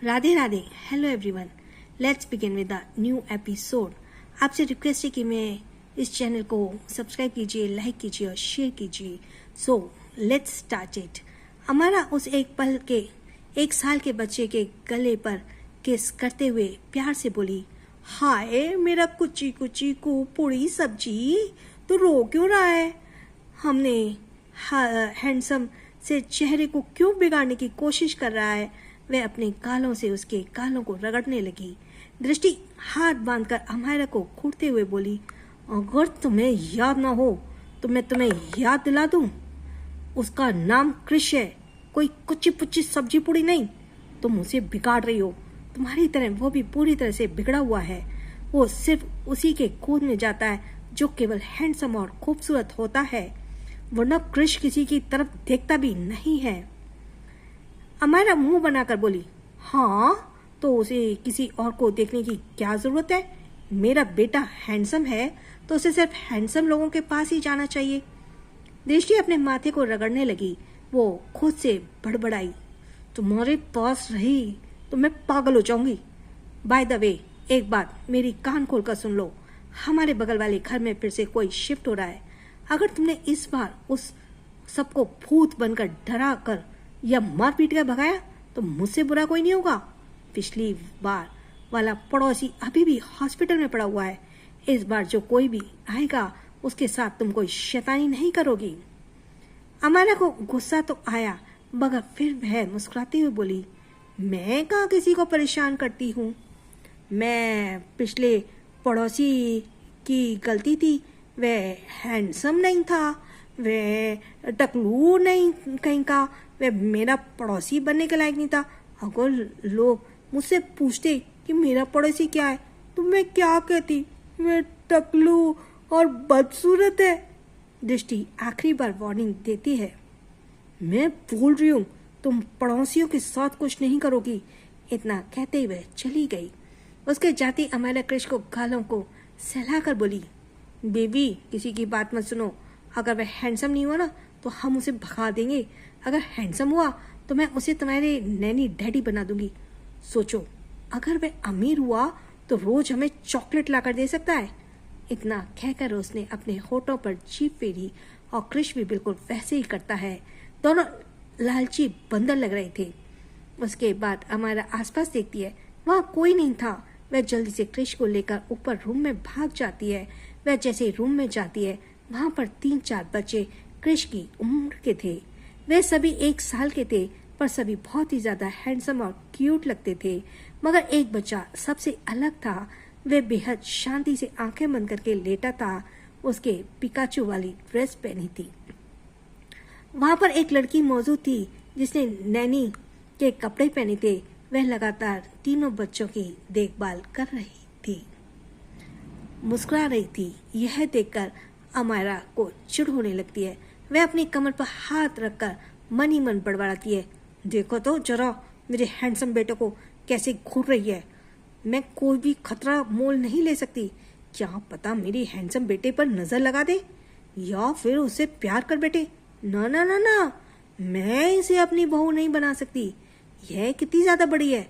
Radhe Radhe. Hello everyone, let's begin with the new episode. आपसे request है कि मैं इस चैनल को सब्सक्राइब कीजिए, लाइक कीजिए और शेयर कीजिए। So let's start it. हमारा उस एक साल के बच्चे के गले पर किस करते हुए प्यार से बोली, हाय मेरा कुची कुची को पूरी सब्जी, तो रो क्यों रहा है? हमने हैंडसम से चेहरे को क्यों बिगाड़ने की कोशिश कर रहा है? वह अपने गालों से उसके गालों को रगड़ने लगी। दृष्टि हाथ बांधकर अमायरा को घूरते हुए बोली, अगर तुम्हें याद ना हो तो मैं तुम्हें याद दिला दूं। उसका नाम कृष है, कोई कुची पुची सब्जी पूड़ी नहीं। तुम उसे बिगाड़ रही हो। तुम्हारी तरह वो भी पूरी तरह से बिगड़ा हुआ है। वो सिर्फ उसी के गोद में जाता है जो केवल हैंडसम और खूबसूरत होता है, वरना कृष किसी की तरफ देखता भी नहीं है। अमायरा मुंह बनाकर बोली, हाँ तो उसे किसी और को देखने की क्या जरूरत है? मेरा बेटा हैंडसम है तो उसे सिर्फ हैंडसम लोगों के पास ही जाना चाहिए। दृष्टि अपने माथे को रगड़ने लगी। वो खुद से बड़बड़ाई, तुम्हारे पास रही तो मैं पागल हो जाऊंगी। बाय द वे, एक बात मेरी कान खोलकर सुन लो। हमारे बगल वाले घर में फिर से कोई शिफ्ट हो रहा है। अगर तुमने इस बार उस सबको भूत बनकर डरा कर या मार पीट कर भगाया तो मुझसे बुरा कोई नहीं होगा। पिछली बार वाला पड़ोसी अभी भी हॉस्पिटल में पड़ा हुआ है। इस बार जो कोई भी आएगा उसके साथ तुम कोई शैतानी नहीं करोगी। अमायरा को गुस्सा तो आया, मगर फिर वह मुस्कुराते हुए बोली, मैं कहाँ किसी को परेशान करती हूँ। मैं पिछले पड़ोसी की गलती थी। वह हैंडसम नहीं था, वह टकलू नहीं कहीं का, वह मेरा पड़ोसी बनने के लायक नहीं था। अगर लोग मुझसे पूछते कि मेरा पड़ोसी क्या है तो मैं क्या कहती? वह टकलू और बदसूरत है। दृष्टि आखिरी बार वार्निंग देती है, मैं बोल रही हूँ तुम पड़ोसियों के साथ कुछ नहीं करोगी। इतना कहते हुए चली गई। उसके जाती अमायरा कृष को गालों को सहलाकर बोली, बेबी किसी की बात मत सुनो। अगर वह हैंडसम नहीं हुआ ना तो हम उसे भगा देंगे। अगर हैंडसम हुआ तो मैं उसे तुम्हारे नैनी डैडी बना दूंगी। सोचो, अगर वह अमीर हुआ तो रोज हमें चॉकलेट लाकर दे सकता है। इतना कहकर उसने अपने होठों पर जीभ फेरी और कृष भी बिल्कुल वैसे ही करता है। दोनों लालची बंदर लग रहे थे। उसके बाद हमारा आसपास देखती है, वहाँ कोई नहीं था। वह जल्दी से कृष को लेकर ऊपर रूम में भाग जाती है। वह जैसे रूम में जाती है, वहाँ पर 3-4 बच्चे कृष की उम्र के थे। वे सभी 1 साल के थे, पर सभी बहुत ही ज्यादा हैंडसम और क्यूट लगते थे। मगर एक बच्चा सबसे अलग था। वह बेहद शांति से आंखें बंद करके लेटा था। उसके पिकाचू वाली ड्रेस पहनी थी। वहाँ पर एक लड़की मौजूद थी जिसने नैनी के कपड़े पहने थे। वह लगातार तीनों बच्चों की देखभाल कर रही थी, मुस्कुरा रही थी। यह देखकर अमायरा को चिढ़ होने लगती है। वह अपनी कमर पर हाथ रखकर मन ही मन बड़बड़ाती है, देखो तो जरा मेरे हैंडसम बेटे को कैसे घूर रही है। मैं कोई भी खतरा मोल नहीं ले सकती। क्या पता मेरी हैंडसम बेटे पर नजर लगा दे या फिर उससे प्यार कर बैठे। ना ना ना ना, मैं इसे अपनी बहू नहीं बना सकती। यह कितनी ज्यादा बड़ी है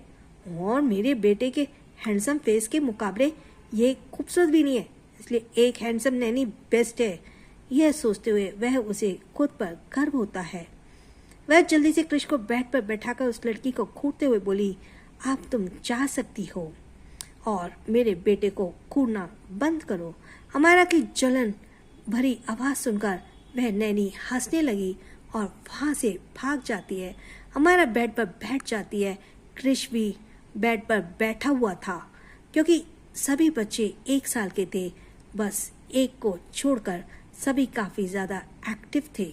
और मेरे बेटे के हैंडसम फेस के मुकाबले ये खूबसूरत भी नहीं है, इसलिए एक हैंडसम नैनी बेस्ट है। यह सोचते हुए वह उसे खुद पर गर्व होता है। वह जल्दी से कृष को बेड पर बैठाकर उस लड़की को घूरते हुए बोली, अब तुम जा सकती हो और मेरे बेटे को घूरना बंद करो। अमायरा की जलन भरी आवाज सुनकर वह नैनी हंसने लगी और वहां से भाग जाती है। अमायरा बेड पर बैठ जाती है। कृष भी बेड पर बैठा हुआ था क्योंकि सभी बच्चे 1 साल के थे। बस एक को छोड़कर सभी काफी ज्यादा एक्टिव थे।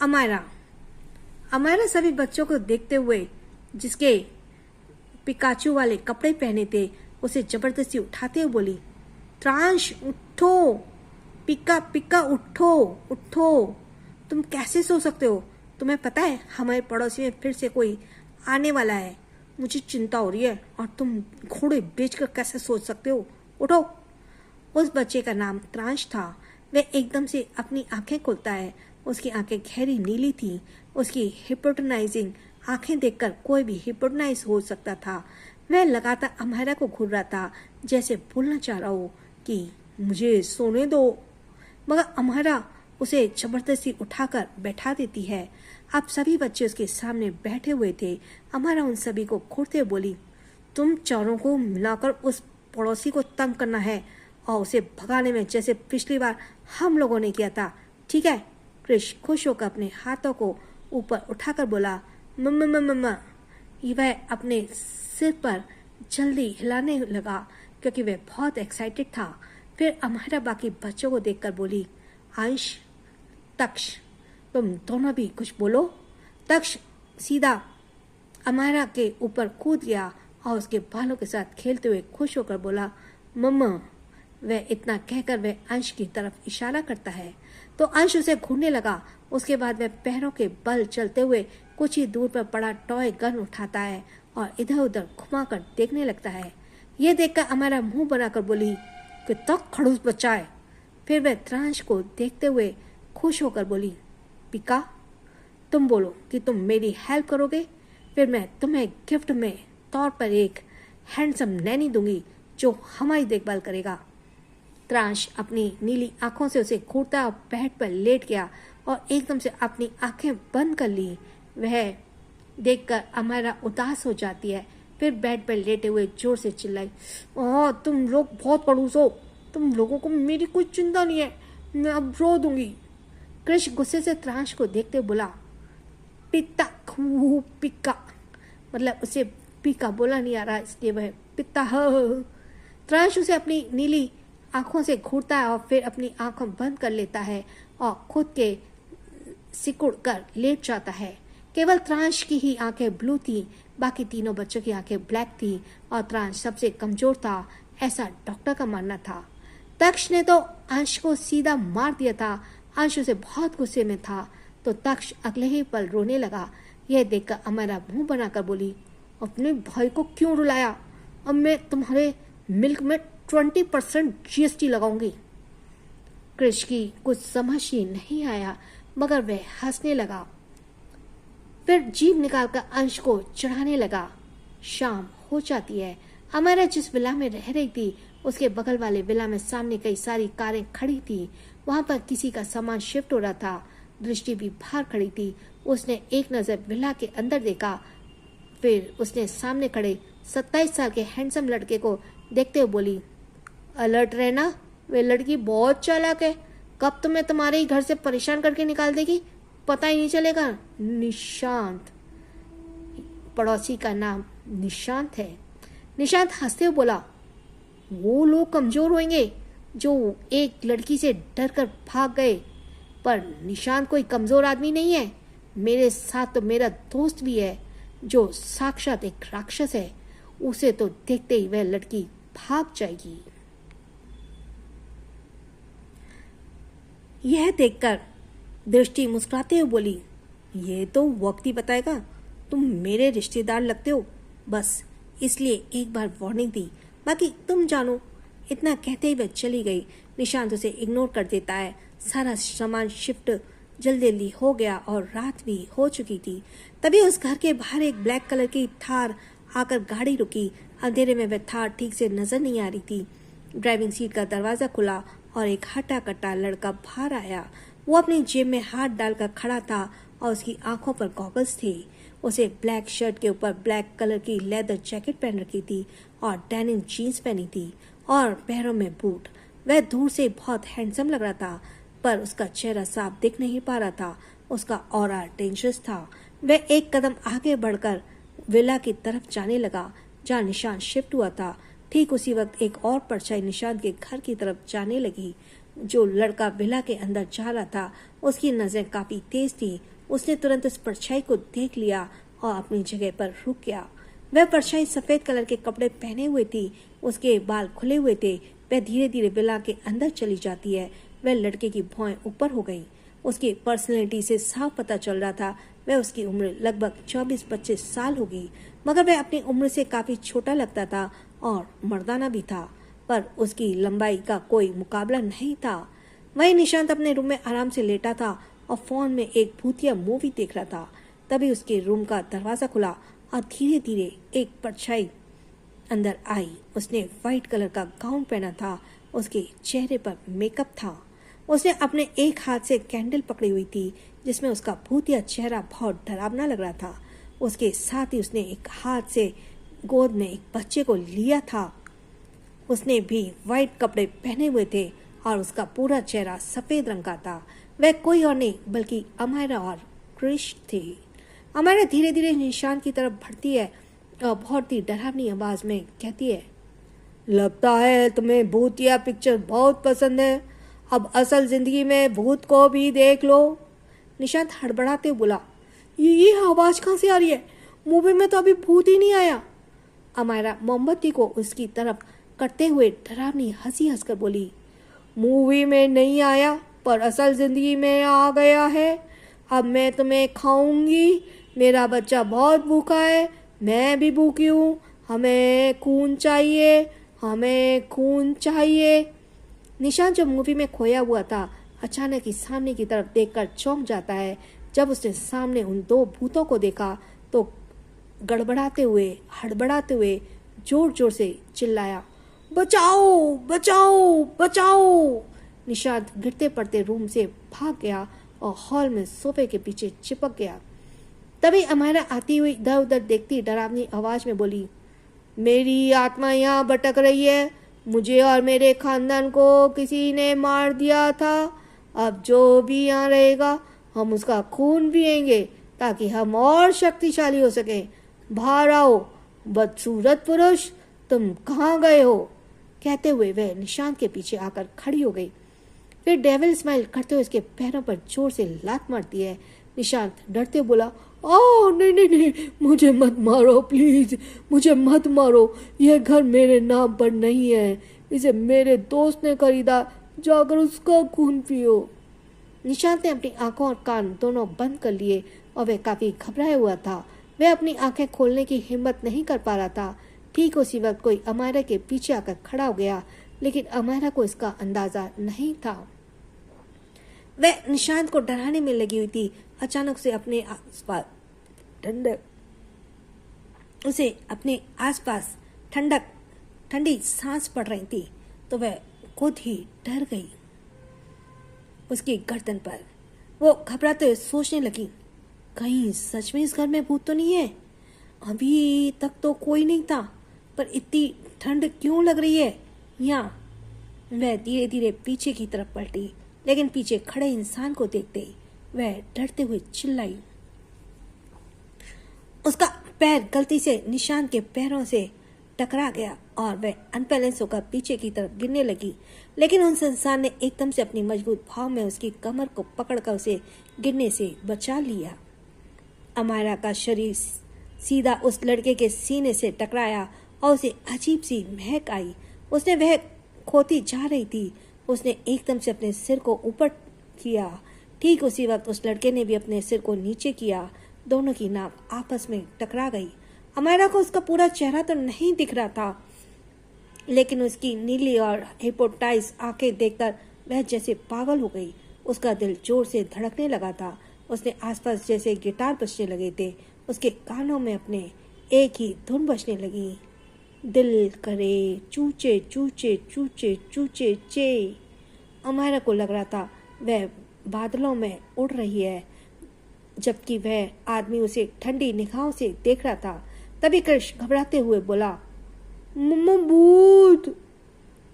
अमायरा सभी बच्चों को देखते हुए, जिसके पिकाचू वाले कपड़े पहने थे, उसे जबरदस्ती उठाते हुए बोली, त्रांश उठो, पिका पिका उठो उठो। तुम कैसे सो सकते हो? तुम्हें पता है हमारे पड़ोसी में फिर से कोई आने वाला है। मुझे चिंता हो रही है और तुम घोड़े बेचकर कैसे सोच सकते हो? उठो। उस बच्चे का नाम त्रांश था। वह एकदम से अपनी आंखें खोलता है। उसकी आंखें गहरी नीली थी। उसकी हिप्नोटाइजिंग आंखें देखकर कोई भी हिप्नोटाइज हो सकता था। वह लगातार अमायरा को घूर रहा था, जैसे बोलना चाह रहा हो कि मुझे सोने दो, मगर अमायरा उसे जबरदस्ती उठाकर बैठा देती है। अब सभी बच्चे उसके सामने बैठे हुए थे। अमायरा उन सभी को घूरते बोली, तुम चारों को मिलाकर उस पड़ोसी को तंग करना है और उसे भगाने में जैसे पिछली बार हम लोगों ने किया था, ठीक है? क्रिश खुश होकर अपने हाथों को ऊपर उठाकर बोला, मम्मा मम्मा। वह अपने सिर पर जल्दी हिलाने लगा क्योंकि वह बहुत एक्साइटेड था। फिर अमायरा बाकी बच्चों को देखकर बोली, अंश, तक्ष, तुम दोनों भी कुछ बोलो। तक्ष सीधा अमायरा के ऊपर कूद गया और उसके बालों के साथ खेलते हुए खुश होकर बोला, मम्मा। वह इतना कहकर वह अंश की तरफ इशारा करता है तो अंश उसे घूरने लगा। उसके बाद वह पैरों के बल चलते हुए कुछ ही दूर पर पड़ा टॉय गन उठाता है और इधर उधर घुमाकर देखने लगता है। यह देखकर अमायरा मुंह बनाकर बोली, कितना खड़ूस बच्चा है। फिर वह त्रांश को देखते हुए खुश होकर बोली, पिका, तुम बोलो कि तुम मेरी हेल्प करोगे, फिर मैं तुम्हें गिफ्ट में तौर पर एक हैंडसम नैनी दूंगी जो हमारी देखभाल करेगा। त्रांश अपनी नीली आंखों से उसे घूरता और बेड पर लेट गया और एकदम से अपनी आंखें बंद कर ली। वह देखकर अमायरा उदास हो जाती है। फिर बेड पर लेटे हुए जोर से चिल्लाई, ओह तुम लोग बहुत खड़ूस हो, तुम लोगों को मेरी कोई चिंता नहीं है, मैं अब रो दूंगी। क्रिश गुस्से से त्रांश को देखते बोला, पिता पिका, मतलब उसे पिका बोला नहीं आ रहा इसलिए वह पिता ह। त्रांश उसे अपनी नीली आंखों से घूरता है और फिर अपनी आंखों बंद कर लेता है और खुद के सिकुड़ कर लेट जाता है। केवल त्रांश की ही आंखें ब्लू थी, बाकी तीनों बच्चों की आंखें ब्लैक थी और त्रांश सबसे कमजोर था, ऐसा डॉक्टर का मानना था। तक्ष ने तो अंश को सीधा मार दिया था। अंश उसे बहुत गुस्से में था तो तक्ष अगले ही पल रोने लगा। यह देखकर अमायरा मुंह बनाकर बोली, अपने भाई को क्यों रुलाया? अब मैं तुम्हारे मिल्क में 20% GST लगाऊंगी। क्रिश की कुछ समझ ही नहीं आया मगर वह हंसने लगा। फिर जीभ निकालकर अंश को चढ़ाने लगा। शाम हो जाती है। अमायरा जिस विला में रह रही थी उसके बगल वाले विला में सामने कई सारी कारें खड़ी थी। वहां पर किसी का सामान शिफ्ट हो रहा था। दृष्टि भी बाहर खड़ी थी। उसने एक नजर विला के अंदर देखा, फिर उसने सामने खड़े 27 साल के हैंडसम लड़के को देखते हुए बोली, अलर्ट रहना, वे लड़की बहुत चालाक है, कब तुम्हें तुम्हारे ही घर से परेशान करके निकाल देगी, पता ही नहीं चलेगा। निशांत, पड़ोसी का नाम निशांत है। निशांत हंसते हुए बोला, वो लोग कमजोर होंगे जो एक लड़की से डर कर भाग गए, पर निशांत कोई कमजोर आदमी नहीं है। मेरे साथ तो मेरा दोस्त भी है जो साक्षात एक राक्षस है। उसे तो देखते ही वह लड़की भाग जाएगी। यह देखकर दृष्टि मुस्कुराते हुए बोली, ये तो वक्त ही बताएगा, तुम मेरे रिश्तेदार लगते हो, बस इसलिए एक बार वार्निंग दी, बाकी तुम जानो। इतना कहते ही वह चली गई। निशांत उसे इग्नोर कर देता है। सारा सामान शिफ्ट जल्दी हो गया और रात भी हो चुकी थी। तभी उस घर के बाहर एक ब्लैक कलर की थार आकर गाड़ी रुकी। अंधेरे में वह थार ठीक से नजर नहीं आ रही थी। ड्राइविंग सीट का दरवाजा खुला और एक हट्टा कट्टा लड़का बाहर आया। वो अपनी जेब में हाथ डालकर खड़ा था और उसकी आंखों पर गॉगल्स थे। उसे ब्लैक शर्ट के ऊपर ब्लैक कलर की लेदर जैकेट पहन रखी थी और डेनिम जीन्स पहनी थी और पैरों में बूट। वह दूर से बहुत हैंडसम लग रहा था पर उसका चेहरा साफ दिख नहीं पा रहा था। उसका ऑरा डेंजरस था। वह एक कदम आगे बढ़कर विला की तरफ जाने लगा जहाँ निशांत शिफ्ट हुआ था। ठीक उसी वक्त एक और परछाई निशांत के घर की तरफ जाने लगी। जो लड़का विला के अंदर जा रहा था उसकी नजरें काफी तेज थी। उसने तुरंत उस परछाई को देख लिया और अपनी जगह पर रुक गया। वह परछाई सफेद कलर के कपड़े पहने हुए थी। उसके बाल खुले हुए थे। वह धीरे धीरे विला के अंदर चली जाती है। वह लड़के की भौएं ऊपर हो गई। उसकी पर्सनैलिटी से साफ पता चल रहा था वह उसकी उम्र लगभग 24-25 साल होगी, मगर वह अपनी उम्र से काफी छोटा लगता था और मर्दाना भी था, पर उसकी लंबाई का कोई मुकाबला नहीं था। वहीं निशांत अपने रूम में आराम से लेटा था और फोन में एक भूतिया मूवी देख रहा था। तभी उसके रूम का दरवाज़ा खुला और धीरे धीरे एक परछाई अंदर आई। उसने वाइट कलर का गाउन पहना था, उसके चेहरे पर मेकअप था। उसने अपने एक हाथ से कैंडल पकड़ी हुई थी जिसमें उसका भूतिया चेहरा बहुत डरावना लग रहा था। उसके साथ ही उसने एक हाथ से गोद में एक बच्चे को लिया था। उसने भी वाइट कपड़े पहने हुए थे और उसका पूरा चेहरा सफ़ेद रंग का था। वह कोई और नहीं बल्कि अमायरा और क्रिश थी। अमायरा धीरे धीरे निशान की तरफ बढ़ती है और बहुत ही डरावनी आवाज़ में कहती है, लगता है तुम्हें भूतिया पिक्चर बहुत पसंद है। अब असल जिंदगी में भूत को भी देख लो। निशांत हड़बड़ाते बोला, ये आवाज़ कहाँ से आ रही है? मूवी में तो अभी भूत ही नहीं आया। अमायरा मोमबत्ती को उसकी तरफ करते हुए डरावनी हंसी हंसकर बोली, मूवी में नहीं आया पर असल जिंदगी में आ गया है। अब मैं तुम्हें खाऊंगी। मेरा बच्चा बहुत भूखा है, मैं भी भूखी हूँ। हमें खून चाहिए, हमें खून चाहिए। निशांत जो मूवी में खोया हुआ था अचानक ही सामने की तरफ देखकर चौंक जाता है। जब उसने सामने उन दो भूतों को देखा तो गड़बड़ाते हुए हड़बड़ाते हुए जोर जोर से चिल्लाया, बचाओ बचाओ बचाओ। निशांत गिरते पड़ते रूम से भाग गया और हॉल में सोफे के पीछे चिपक गया। तभी अमायरा आती हुई इधर उधर देखती डरावनी आवाज में बोली, मेरी आत्मा यहाँ भटक रही है। मुझे और मेरे खानदान को किसी ने मार दिया था। अब जो भी यहाँ रहेगा हम उसका खून पिएंगे ताकि हम और शक्तिशाली हो सकें। बाहर आओ बदसूरत पुरुष, तुम कहाँ गए हो? कहते हुए वह निशांत के पीछे आकर खड़ी हो गई। फिर डेविल स्माइल करते हुए उसके पैरों पर जोर से लात मारती है। निशांत डरते बोला, ओह नहीं नहीं नहीं, मुझे मत मारो प्लीज, मुझे मत मारो। यह घर मेरे नाम पर नहीं है, इसे मेरे दोस्त ने खरीदा। जाकर उसका खून पियो। निशांत ने अपनी आंखों और कान दोनों बंद कर लिए और वह काफी घबराया हुआ था। वह अपनी आंखें खोलने की हिम्मत नहीं कर पा रहा था। ठीक उसी वक्त कोई अमायरा के पीछे आकर खड़ा हो गया, लेकिन अमायरा को इसका अंदाजा नहीं था। वह निशांत को डराने में लगी हुई थी। अचानक से अपने आसपास ठंडी सांस पड़ रही थी तो वह खुद ही डर गई। उसकी गर्दन पर वो घबराते हुए सोचने लगी, कहीं सच में इस घर में भूत तो नहीं है? अभी तक तो कोई नहीं था, पर इतनी ठंड क्यों लग रही है यहाँ? वह धीरे धीरे पीछे की तरफ पलटी, लेकिन पीछे खड़े इंसान को देखते ही वह डरते हुए चिल्लाई। उसका पैर गलती से निशांत के पैरों से टकरा गया और वह अनबैलेंस होकर पीछे की तरफ गिरने लगी, लेकिन उस इंसान ने एकदम से अपनी मजबूत भाव में उसकी कमर को पकड़कर उसे गिरने से बचा लिया। अमायरा का शरीर सीधा उस लड़के के सीने से टकराया और उसे अजीब सी महक आई। उसने वह खोती जा रही थी। उसने एकदम से अपने सिर को ऊपर किया। ठीक उसी वक्त उस लड़के ने भी अपने सिर को नीचे किया। दोनों की नाक आपस में टकरा गई। अमायरा को उसका पूरा चेहरा तो नहीं दिख रहा था, लेकिन उसकी नीली और हिप्नोटाइज आंखें देखकर वह जैसे पागल हो गई। उसका दिल जोर से धड़कने लगा था। उसने आसपास जैसे गिटार बजने लगे थे। उसके कानों में अपने एक ही धुन बजने लगी, दिल करे चूचे चूचे चूचे चूचे चे। अमायरा को लग रहा था वह बादलों में उड़ रही है, जबकि वह आदमी उसे ठंडी निगाहों से देख रहा था। तभी कृष घबराते हुए बोला, मम्मा भूत।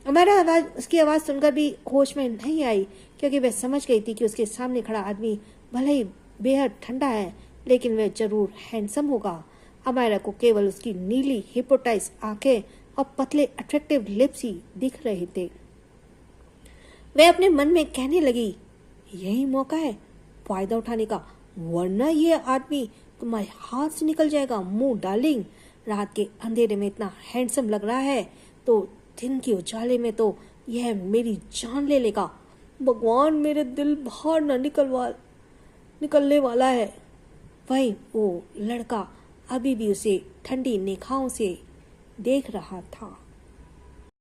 अमायरा उसकी आवाज़ सुनकर भी होश में नहीं आई, क्योंकि वह समझ गई थी कि उसके सामने खड़ा आदमी भले ही बेहद ठंडा है, लेकिन वह जरूर हैंडसम होगा। अमायरा को केवल उसकी नीली हिप्नोटाइज आंखें और पतले अट्रैक्टिव लिप्स ही दिख रहे थे। वह अपने मन में कहने लगी, यही मौका है फायदा उठाने का, वरना ये आदमी तुम्हारे हाथ से निकल जाएगा। मुंह डार्लिंग, रात के अंधेरे में इतना हैंडसम लग रहा है तो दिन के उजाले में तो यह मेरी जान ले लेगा। भगवान मेरे दिल बाहर न निकलने वाला है। वही वो लड़का अभी भी उसे ठंडी निगाहों से देख रहा था।